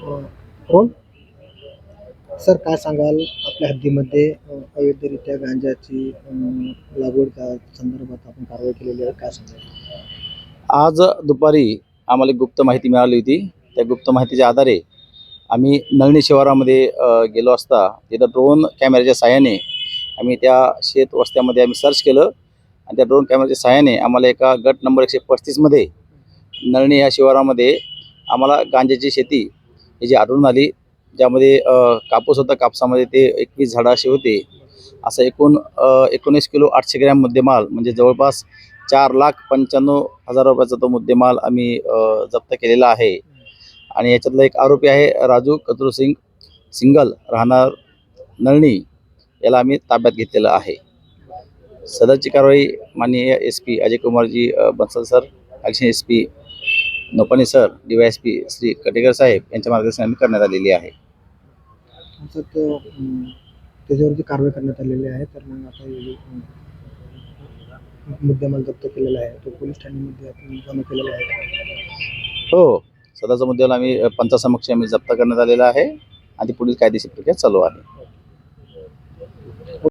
कोण सर काय सांगाल आपल्या हद्दीमध्ये अवैधरित्या गांजाची लागवड संदर्भात आपण कारवाई केलेली आहे काय सांगाल? आज दुपारी आम्हाला एक गुप्त माहिती मिळाली होती. त्या गुप्त माहितीच्या आधारे आम्ही नळणी शिवारामध्ये गेलो असता तिथं ड्रोन कॅमेऱ्याच्या साहाय्याने आम्ही त्या शेत वस्त्यामध्ये आम्ही सर्च केलं आणि त्या ड्रोन कॅमेऱ्याच्या साहाय्याने आम्हाला एका गट नंबर 135 मध्ये नळणी या शिवारामध्ये आम्हाला गांजाची शेती ही जी आढळून आली, ज्यामध्ये कापूस होता, कापसामध्ये ते 21 झाडं असे होते. असं एकूण 19 किलो 800 ग्रॅम मुद्देमाल म्हणजे जवळपास 4,95,000 रुपयाचा तो मुद्देमाल आम्ही जप्त केलेला आहे. आणि याच्यातला एक आरोपी आहे राजू कतरुसिंग सिंगल राहणार नळणी, याला आम्ही ताब्यात घेतलेलं आहे. सदरची कारवाई माननीय SP Ajay Kumarji Bansal sir, action SP नोपाने सर, DYSP श्री कटेकर साहेब यांच्या मार्गदर्शनाने करण्यात आलेली आहे. त्याच्यावरती कारवाई करण्यात आलेली आहे. तर मग आता मुद्देमाल जप्त केलेला आहे तो पोलीस ठाण्यामध्ये आपण जमा केलेला आहे. हो, सदरचा मुद्द्याला आम्ही पंचासमक्ष आम्ही जप्त करण्यात आलेला आहे आणि पुढील कायदेशीर प्रक्रिया चालू आहे.